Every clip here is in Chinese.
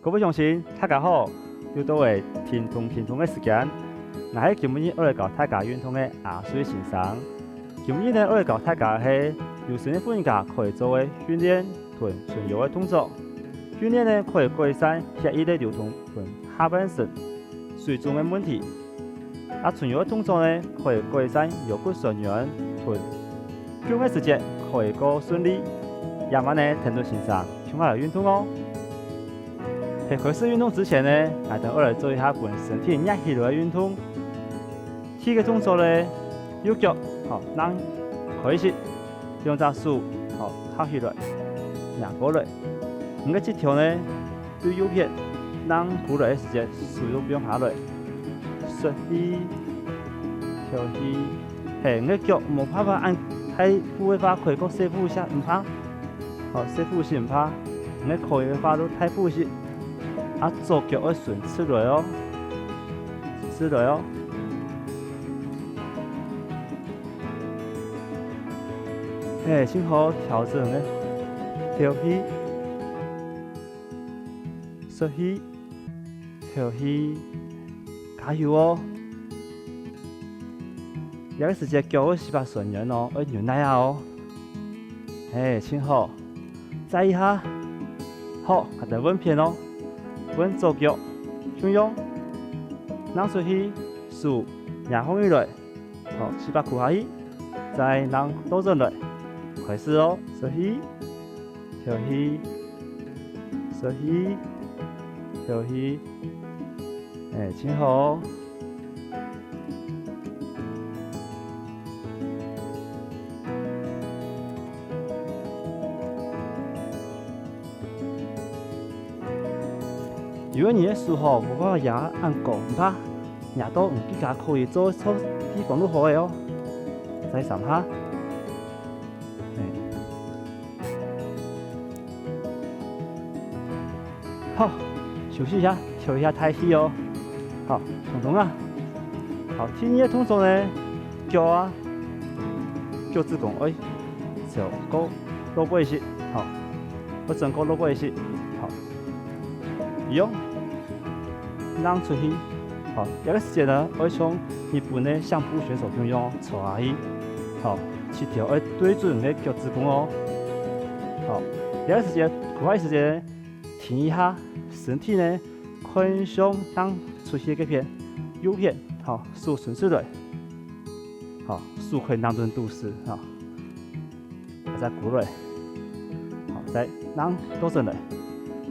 各位鄉親，大家好，又到了聽通的時間。我係今日我來教大家運動的阿水先生。今日呢，我來教大家係有身體訓練家可以做的訓練同循游的動作。訓練呢可以改善血液的流通同下半身水腫的問題。循游的動作呢可以改善腰骨酸軟同腳的時節可以更順利。夜晚呢，聽到先生聽下來運動哦。在開始運動之前呢，等我來做一下本身體壓起來的運動。第一個動作呢，右腳好讓開始，用隻手好合起來，壓過來。我個腳條呢對右邊，讓過來的時間手都不用下來，吸氣，調氣。我個腳冇辦法按太負的話，可以個小負一下，唔怕。好，小負是唔怕。我可以的話都太負些。左腳要順出來哦，出來哦。先好調整的，調氣，吸氣，調氣，加油哦！有個時間腳要是把順人哦，要扭奶哦。先好，再一下，好，還得穩片哦。穩左腳，向右，讓出去，手壓放起來，好，是把褲下去，再讓倒轉來，開始哦，吸氣，調氣，吸氣，調氣，挺好。如果你的手無辦法壓按過，唔怕，壓到自家可以做錯地方都好嘅哦。再上下，好，休息一下，調一下態勢哦。好，同啊。好，第二個動作呢，腳趾公，就高落背式，好，我整個落背式，好，用。讓出去，好，這個時間呢，我從日本的相撲選手咁樣坐下去，好，起條要對準你腳趾公哦，好，這個時間，快時間，停一下，身體呢，看向讓出去這邊，右邊，好，手順出來，好，手可以讓頓肚子，好，再過來，好，再讓倒轉來，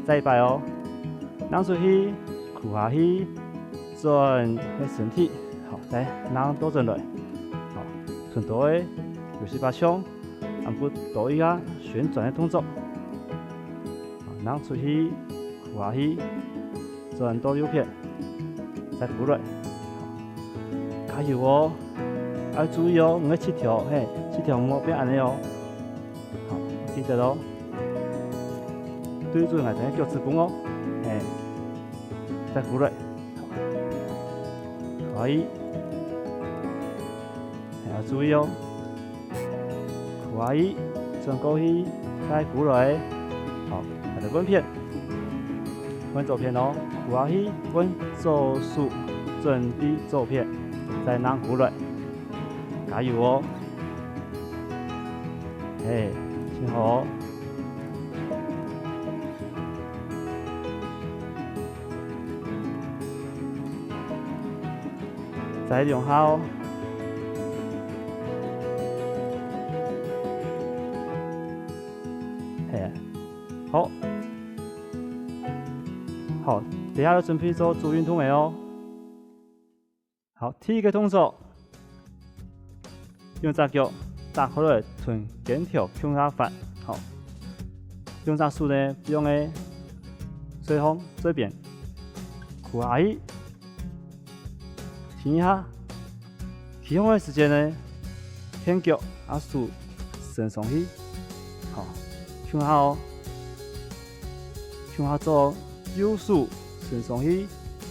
再一擺哦，讓出去。屈下去，轉你身體，好，再讓倒轉來，好，順倒的，就是把槍，不多一個旋轉的動作，好，讓出去，屈下去，轉到右邊，再過來，好，加油哦，要注意哦，我的七條，七條冇變安尼哦，好，記得咯，對準下等腳趾公哦，再過來，可以，要注意哦，可以，轉過去，再過來，好，還得穩片，穩左片哦，可以，穩左手，準備左片，再讓過來，加油哦，挺好。再兩下哦，好，好，等下要準備做主運動的哦。好，第一個動作，用隻腳打開來，從肩條向下翻，好，用隻手呢，用的隨風這邊，屈下去。停一下，起風的時間呢，天腳手伸上去，好，向下哦，向下做，右手伸上去，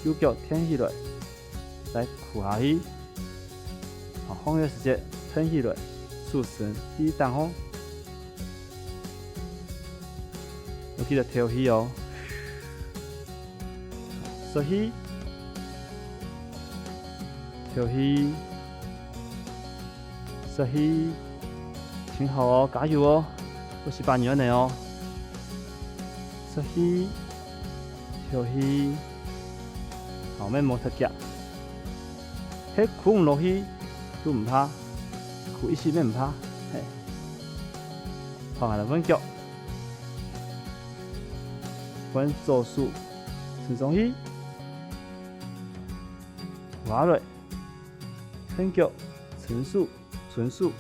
右腳挺起來，再屈下去，好，風的時間挺起來，手伸低當風，我記得調氣哦，收氣，吐氣，吸氣，挺好哦，加油哦，不是把牛呢哦，吸氣，吐氣，後面冇特夾，迄苦唔落去都唔怕，苦一時咩唔怕，嘿，放下來穩腳，穩做數，深鬆氣，滑落，撐腳，沉數，純數。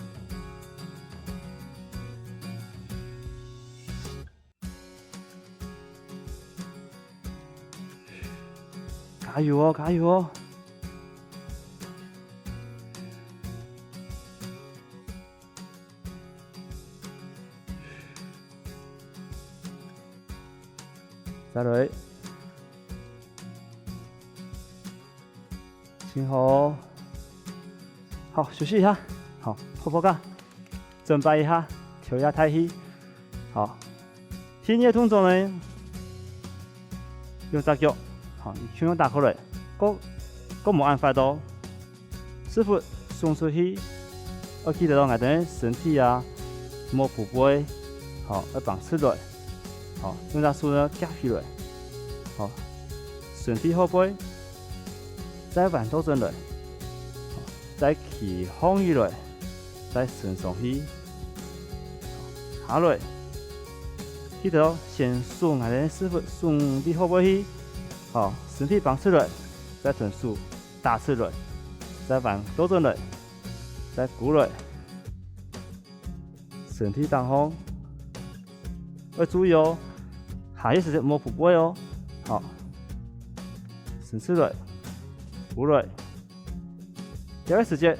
加油哦，加油哦！再來，挺好哦。好，休息一下。好，泡泡乾，準備一下，調一下太極。好，天熱動作呢，用隻腳。好，胸用打開來，個冇按法度，師傅送出去，我記得到我哋身體啊，冇駝背，好，要綁出來，好，用隻手呢夾起來，好，身體後背，再彎倒轉來，再起放起來，再伸上去，下來，記得到先送我哋師傅送啲後背去。好，身體綁出來，再臀數打出來，再彎倒轉來，再鼓來，身體當空。要注意哦，下一時間冇駝背哦。好，伸出來，鼓來。下一時間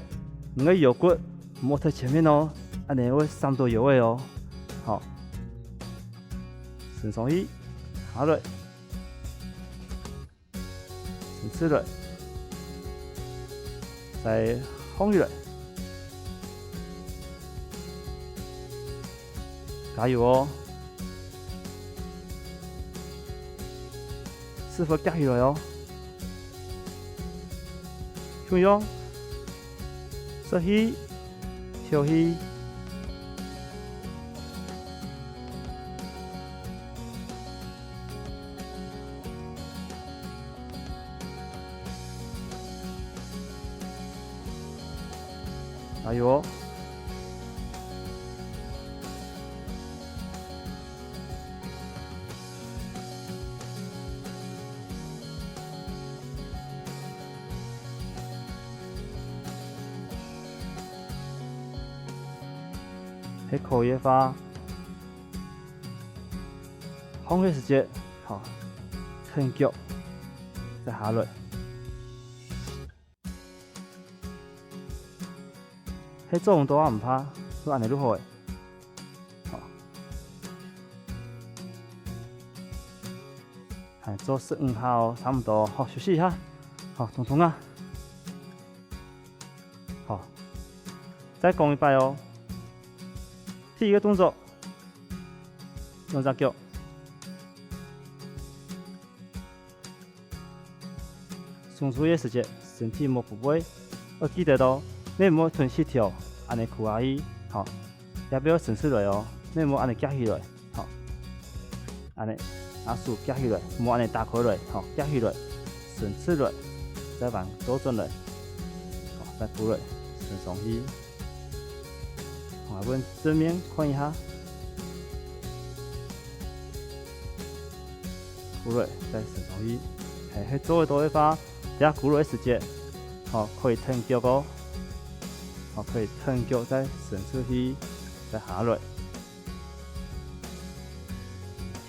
你個腰骨冇在前面哦，安尼會傷到腰位哦。好，伸上去，下來。伸出來，再放起來，加油哦！師傅夾起來哦，胸用，吸氣，吐氣。加油哦！喺口也發，放氣時間，好，撐腳，再下來。喺做運動啊唔怕，都安尼都好誒。好，係做15下哦，差唔多。好，休息一下。好，彤彤啊。好，再講一擺哦。第一個動作，用隻腳，送出嘅時間，身體冇駝背，要記得到。你唔好吞氣條，安尼苦下去，好，也不要伸出來哦。你唔好安尼夾起來，好，安尼拿手夾起來，唔好安尼打開來，好，夾起來，伸出來，再往倒轉來，好，再鼓來，伸上去，好，往正面看一下，鼓來，再伸上去，係做嘅多一發，等下鼓來時間，好，可以撐腳個。好，可以撐腳，再伸出去，再下來，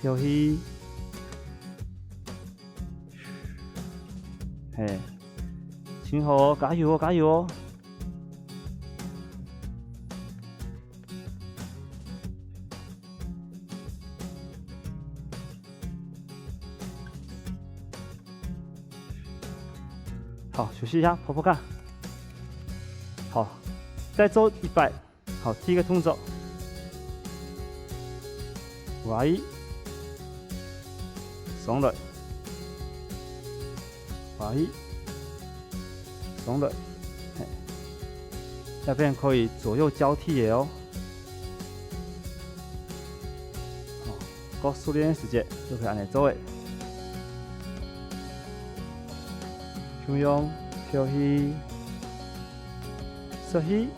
吐氣，嘿，挺好哦，加油哦，加油哦！好，休息一下，泡泡乾。好。再做100，好，第一個動作，滑一，上來，滑一，鬆了，那邊可以左右交替的哦。過數練時間就可以按呢做的。中央飄起，收起。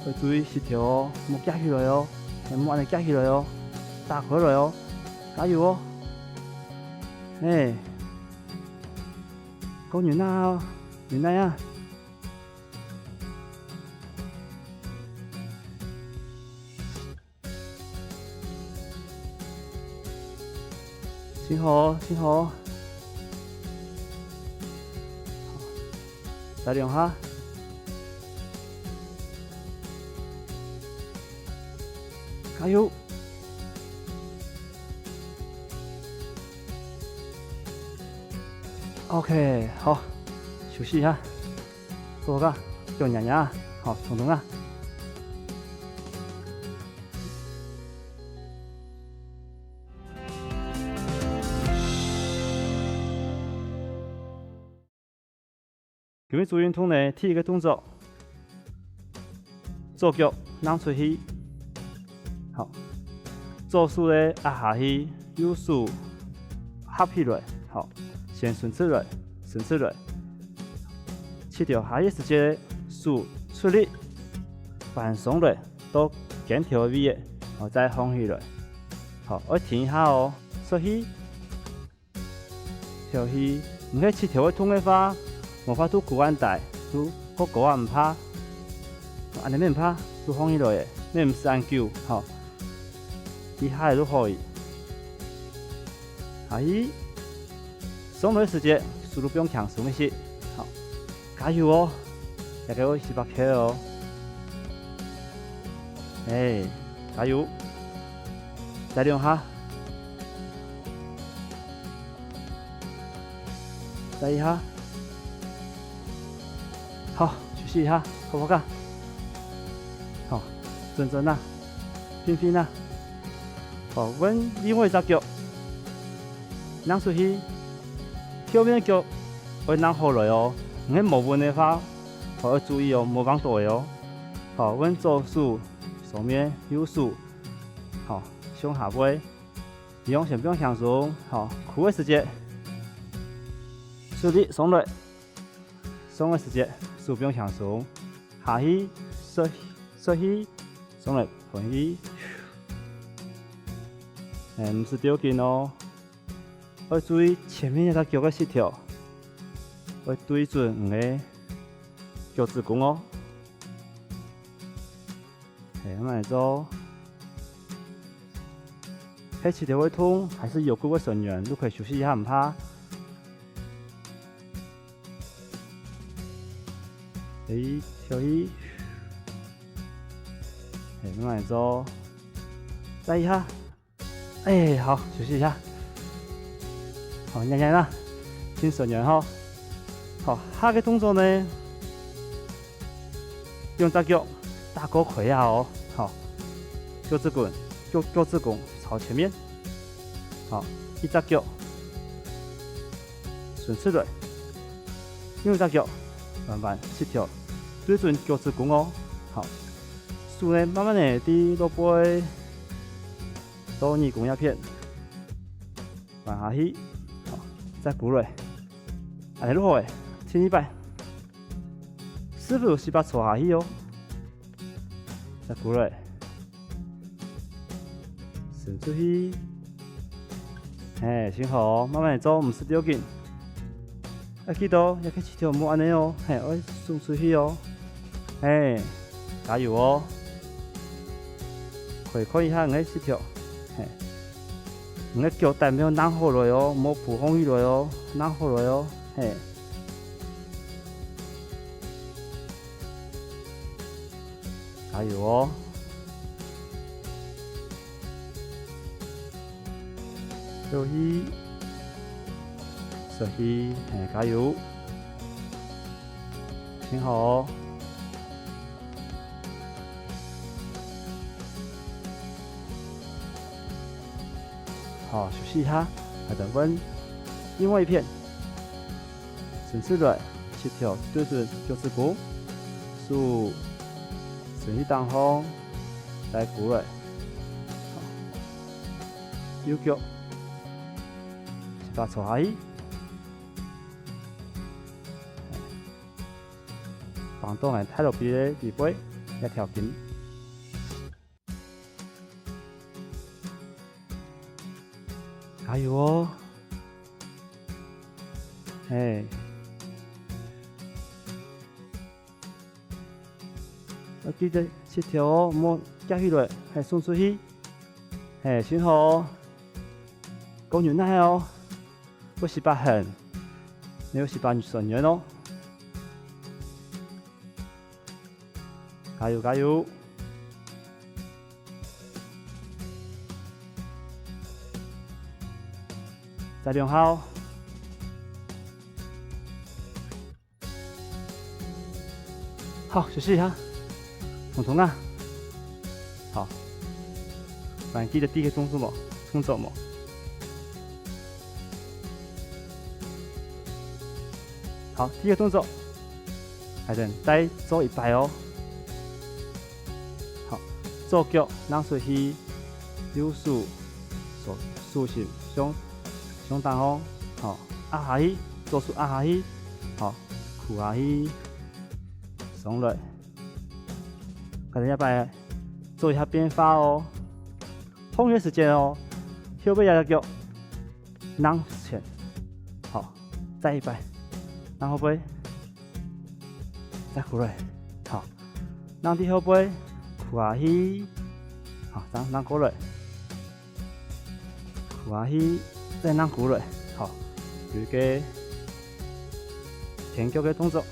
要注意協調哦，莫夾起來哦，莫按呢夾起來哦，打開來哦，加油哦！夠遠啦哦，遠來啊！辛苦哦，辛苦哦！再兩下。加油 ！OK， 好，休息一下，做個叫娘娘，好，衝動啊！今日做運動呢，第一個動作，左腳扔出去。好，左手咧壓下去，右手合起來，好，先順出來，順出來，切掉下一時間，手出力，放鬆來到肩條位嘅，好再放起來，好，我停一下哦，收起，跳起，唔可以切條會痛嘅話，無法度骨按帶，都個骨按唔怕，按你咩唔怕，都放起來嘅，咩唔是按腳，好。一下都可以，下一，鬆的時間速度不用強，鬆一些，好，加油哦，也給我18K哦，加油，再兩下，再一下，好，休息一下，好不好？好，準準吶，拼拼吶。好，阮另外一隻腳扔出去，後面的腳會扔下來哦。你無穩的話，要注意哦，莫放倒的哦。好，阮左手上面，右手好向下背，不用先不用輕鬆。好，苦的時間，出力鬆來，鬆的時間，手不用輕鬆，下去，收起，鬆來，放起。唔是丟緊哦，要注意前面那個腳的協調，要對準你的腳趾公哦。慢慢做，黑協調會痛，還是有骨會損軟，都可以休息一下，唔怕。跳起，慢慢做，再一下。好，休息一下。好，nhanh nhanh啦，先順軟哈。好，下個動作呢，用隻腳打過胯下哦。好，腳趾滾，腳趾拱朝前面。好，一隻腳順出來，另一隻腳慢慢協調，對準腳趾拱哦。好，手呢慢慢的滴落背。到你拱一片，放下去，好，再鼓來，按呢落來，停一擺，師傅18錯下去哦，再鼓來，伸出去，挺好哦，慢慢做，唔是丟緊，要記到，要去起條木安尼哦，我送出去哦，加油哦，可以下你起條。你個腳帶沒有扔下來哦，冇撲空起來哦，扔下來哦，加油哦！休息，收吸氣，加油，挺好哦。好，休息一下，来等温，另外一片，伸直來，膝頭對準腳趾骨，數，身體當風，來鼓來，右腳，把坐下去，放動來太落邊的地背，來調緊。加油哦！要記得膝頭哦，莫夾起來，送出去。信號哦，夠牛奶哦，不是把狠，沒有是把損人哦。加油加油！再2號，好，休息一下，同啊，好，反記得第一個動作麼？好，第一個動作，來等再做100哦。好，左腳讓水氣，右手手心胸當風，好，壓下去，左手壓下去，好，屈下去，鬆落。可能要來做一下變化哦。同一個時間哦，後背壓腳，讓前，好，再100，讓後背，再屈落，好，讓啲後背屈下去，好，讓過來，屈下去。再讓鼓來，好，有一個前腳的動作，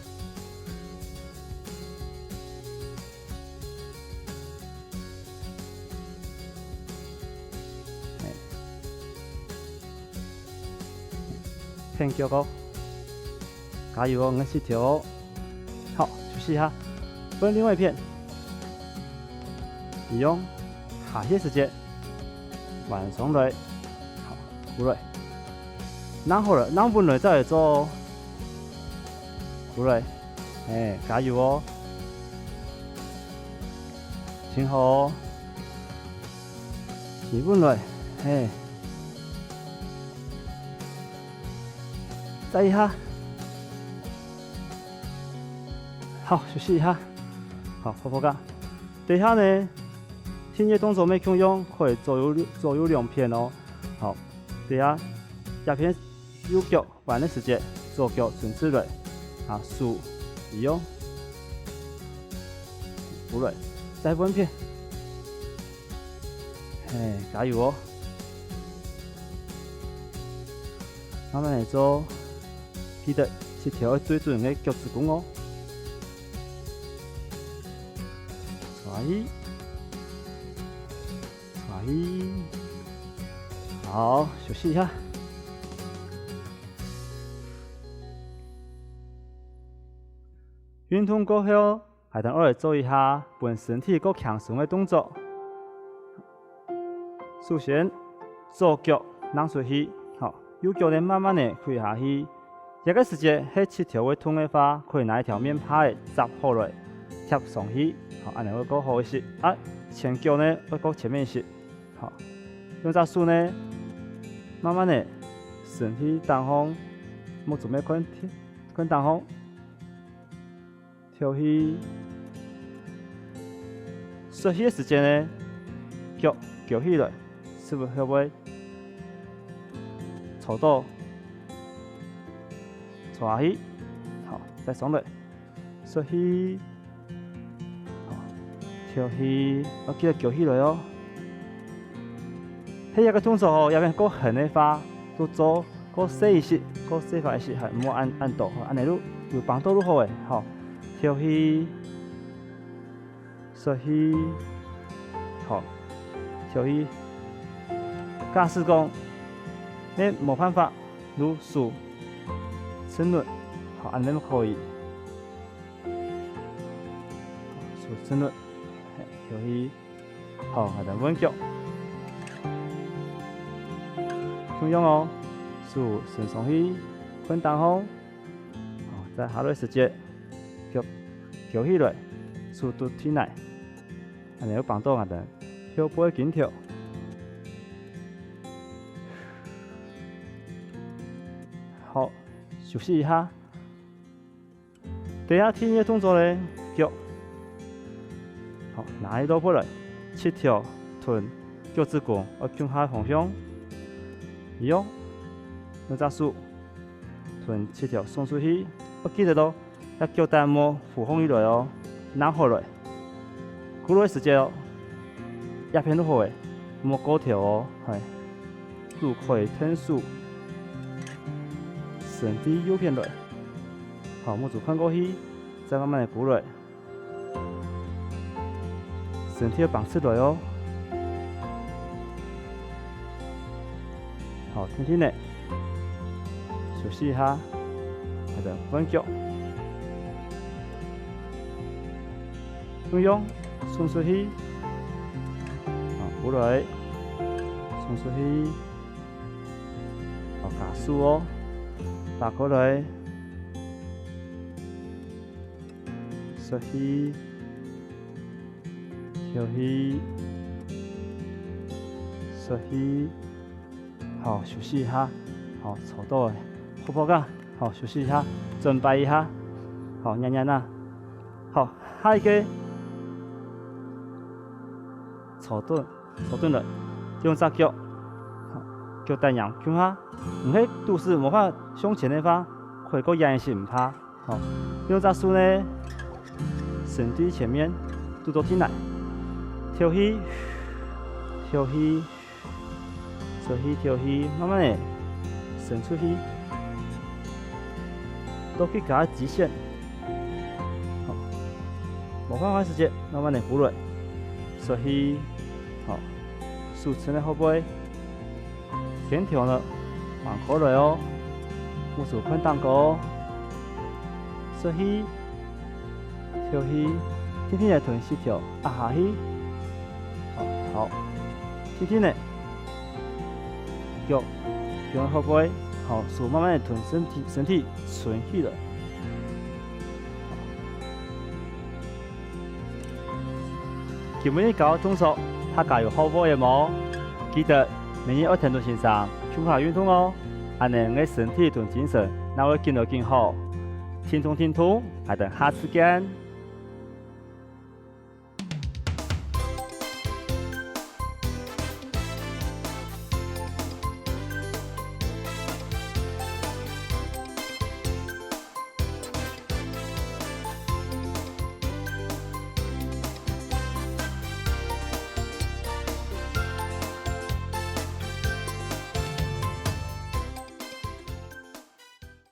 前腳哦，加油哦，我膝頭哦，好，休息一下，分另外一片，利用下些時間晚上來。鼓來，然後了，讓溫來再來做鼓來，加油哦，挺好哦，起溫來，再一下，好，休息一下，好，泡泡乾，等一下呢，聽這動作沒空用，可以左右2片哦，好。對啊，下片右腳彎的時間，左腳順勢來，啊，數利用，鼓來，再溫片，加油哦！慢慢來做，記得膝頭要對準的腳趾骨哦。好，休息一下。運動過後，還等我來做一下本身體夠強鬆的動作。首先，左腳讓出去，好，右腳呢慢慢的開下去。這個時間喺膝頭會痛的話，可以拿一條面拍扎好來貼上去，好，安尼會夠好一些。啊，前腳呢會夠前面一些，好，用隻手呢。慢慢的，身體當風，莫準備看當風，調氣，吸氣的時間呢，腳舉起來，是不是會不會抽到？抽下去，好，再鬆來，吸氣，好，調氣，我記得舉起來哦。喺一個動作哦，要邊夠狠的話，都做夠細一些，夠細法一些，係唔好按到，按嚟都有幫到都好誒。好，調氣，吸氣，好，調氣。假使講你冇辦法，如數沉輪，好，安尼都可以。數沉輪，跳起，好，下等穩腳。同樣哦，數伸上去，滾當風，好，再下落時節，腳跳起來，數拄起來，安尼有幫到下等跳背緊跳。好，休息一下。第二天的動作呢，腳，好，拿起倒過來，七條臀，腳趾弓，向下方向，一樣，兩隻手，臀七條送出去，記得咯，要腳帶莫浮空起來哦，拿回來，鼓落時間哦，一片都好誒，莫高跳哦，係，入腿天數。身體右偏來，好，拇指看過去，再慢慢的鼓來，身體要綁出來哦。好，停停的，休息一下，好的，穩腳，同樣，送出去，好，鼓來，送出去，好，加速哦。打過來，收起，跳起，收起，好，休息一下，好，操到誒，後坡槓，好，休息一下，準備一下，好，nhanh nhanh啊，好，下一個，操頓了，用隻腳，好，腳帶仰向下。唔係肚子無法向前的話，可以個仰是唔怕。好，用隻手呢，身體前面嘟到進來，跳起，跳起，收起，跳起，慢慢的伸出去，都去搞極限。好，無法花時間，慢慢的鼓來，收起，好，手撐在後背，前跳了。往過來哦，拇指看當高，收起，跳起，天天來臀細跳，下去，好，天天的腳向後背，好，手慢慢的臀身體順起來。今日搞動作，大家有好不的冇？記得每日要聽到線上。胸下運動哦，安尼我身體同精神，那會更好更好。聽眾，還等下次見。